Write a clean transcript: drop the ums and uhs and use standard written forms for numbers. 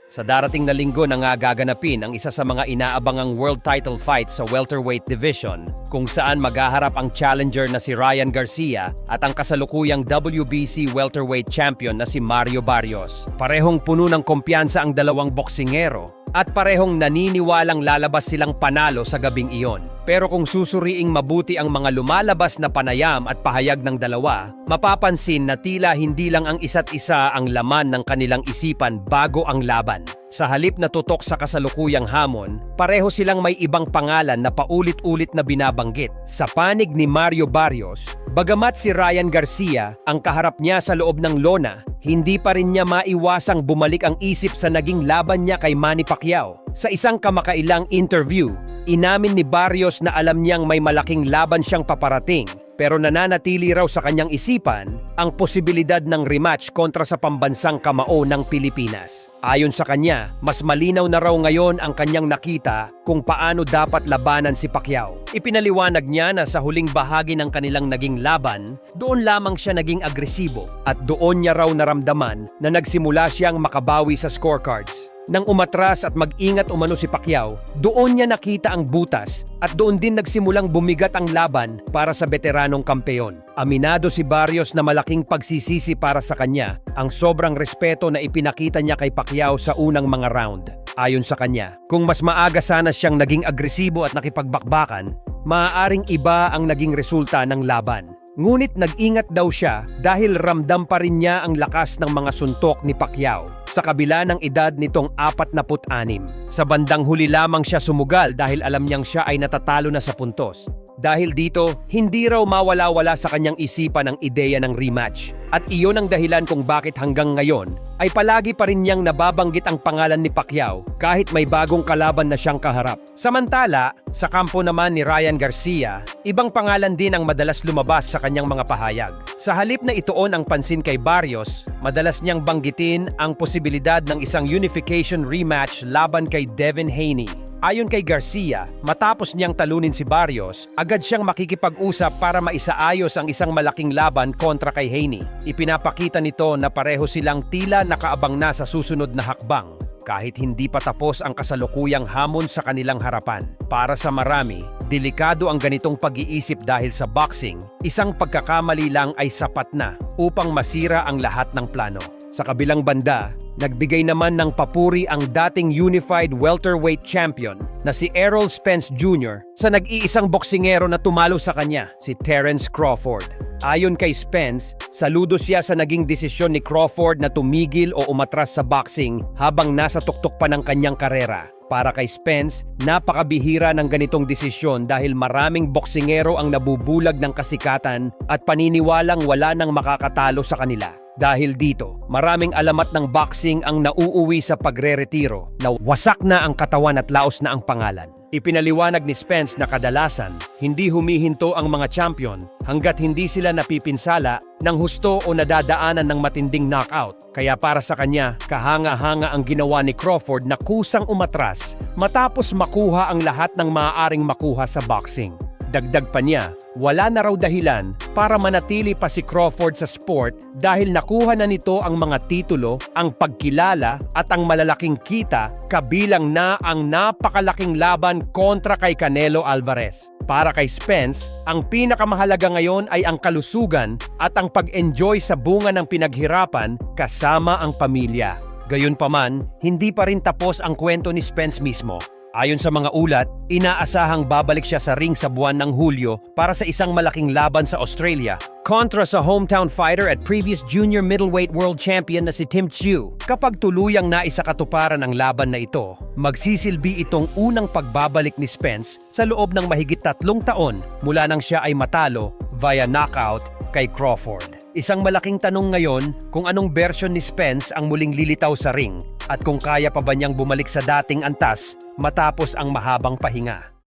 Sa darating na linggo na nga gaganapin ang isa sa mga inaabangang world title fight sa welterweight division, kung saan maghaharap ang challenger na si Ryan Garcia at ang kasalukuyang WBC welterweight champion na si Mario Barrios. Parehong puno ng kumpiyansa ang dalawang boksingero at parehong naniniwalang lalabas silang panalo sa gabing iyon. Pero kung susuriing mabuti ang mga lumalabas na panayam at pahayag ng dalawa, mapapansin na tila hindi lang ang isa't isa ang laman ng kanilang isipan bago ang laban. Sa halip na tutok sa kasalukuyang hamon, pareho silang may ibang pangalan na paulit-ulit na binabanggit. Sa panig ni Mario Barrios, bagamat si Ryan Garcia ang kaharap niya sa loob ng lona, hindi pa rin niya maiwasang bumalik ang isip sa naging laban niya kay Manny Pacquiao. Sa isang kamakailang interview, inamin ni Barrios na alam niyang may malaking laban siyang paparating, pero nananatili raw sa kanyang isipan ang posibilidad ng rematch kontra sa pambansang kamao ng Pilipinas. Ayon sa kanya, mas malinaw na raw ngayon ang kanyang nakita kung paano dapat labanan si Pacquiao. Ipinaliwanag niya na sa huling bahagi ng kanilang naging laban, doon lamang siya naging agresibo at doon niya raw naramdaman na nagsimula siyang makabawi sa scorecards. Nang umatras at mag-ingat umano si Pacquiao, doon niya nakita ang butas at doon din nagsimulang bumigat ang laban para sa veteranong kampeon. Aminado si Barrios na malaking pagsisisi para sa kanya ang sobrang respeto na ipinakita niya kay Pacquiao sa unang mga round. Ayon sa kanya, kung mas maaga sana siyang naging agresibo at nakipagbakbakan, maaaring iba ang naging resulta ng laban. Ngunit nag-ingat daw siya dahil ramdam pa rin niya ang lakas ng mga suntok ni Pacquiao sa kabila ng edad nitong 46. Sa bandang huli lamang siya sumugal dahil alam niyang siya ay natatalo na sa puntos. Dahil dito, hindi raw mawala-wala sa kanyang isipan ang ideya ng rematch. At iyon ang dahilan kung bakit hanggang ngayon ay palagi pa rin niyang nababanggit ang pangalan ni Pacquiao kahit may bagong kalaban na siyang kaharap. Samantala, sa kampo naman ni Ryan Garcia, ibang pangalan din ang madalas lumabas sa kanyang mga pahayag. Sa halip na ituon ang pansin kay Barrios, madalas niyang banggitin ang posibilidad ng isang unification rematch laban kay Devin Haney. Ayon kay Garcia, matapos niyang talunin si Barrios, agad siyang makikipag-usap para maisaayos ang isang malaking laban kontra kay Haney. Ipinapakita nito na pareho silang tila nakaabang na sa susunod na hakbang, kahit hindi pa tapos ang kasalukuyang hamon sa kanilang harapan. Para sa marami, delikado ang ganitong pag-iisip dahil sa boxing, isang pagkakamali lang ay sapat na upang masira ang lahat ng plano. Sa kabilang banda, nagbigay naman ng papuri ang dating unified welterweight champion na si Errol Spence Jr. sa nag-iisang boksingero na tumalo sa kanya, si Terence Crawford. Ayon kay Spence, saludo siya sa naging desisyon ni Crawford na tumigil o umatras sa boxing habang nasa tuktok pa ng kanyang karera. Para kay Spence, napakabihira ng ganitong desisyon dahil maraming boksingero ang nabubulag ng kasikatan at paniniwalang wala nang makakatalo sa kanila. Dahil dito, maraming alamat ng boxing ang nauuwi sa pagre-retiro na wasak na ang katawan at laos na ang pangalan. Ipinaliwanag ni Spence na kadalasan, hindi humihinto ang mga champion hanggat hindi sila napipinsala ng husto o nadadaanan ng matinding knockout. Kaya para sa kanya, kahanga-hanga ang ginawa ni Crawford na kusang umatras matapos makuha ang lahat ng maaaring makuha sa boxing. Dagdag pa niya, wala na raw dahilan para manatili pa si Crawford sa sport dahil nakuha na nito ang mga titulo, ang pagkilala at ang malalaking kita kabilang na ang napakalaking laban kontra kay Canelo Alvarez. Para kay Spence, ang pinakamahalaga ngayon ay ang kalusugan at ang pag-enjoy sa bunga ng pinaghirapan kasama ang pamilya. Gayunpaman, hindi pa rin tapos ang kwento ni Spence mismo. Ayon sa mga ulat, inaasahang babalik siya sa ring sa buwan ng Hulyo para sa isang malaking laban sa Australia kontra sa hometown fighter at previous junior middleweight world champion na si Tim Tszyu. Kapag tuluyang naisakatuparan ang laban na ito, magsisilbi itong unang pagbabalik ni Spence sa loob ng mahigit 3 taon mula nang siya ay matalo via knockout kay Crawford. Isang malaking tanong ngayon kung anong version ni Spence ang muling lilitaw sa ring at kung kaya pa ba niyang bumalik sa dating antas matapos ang mahabang pahinga.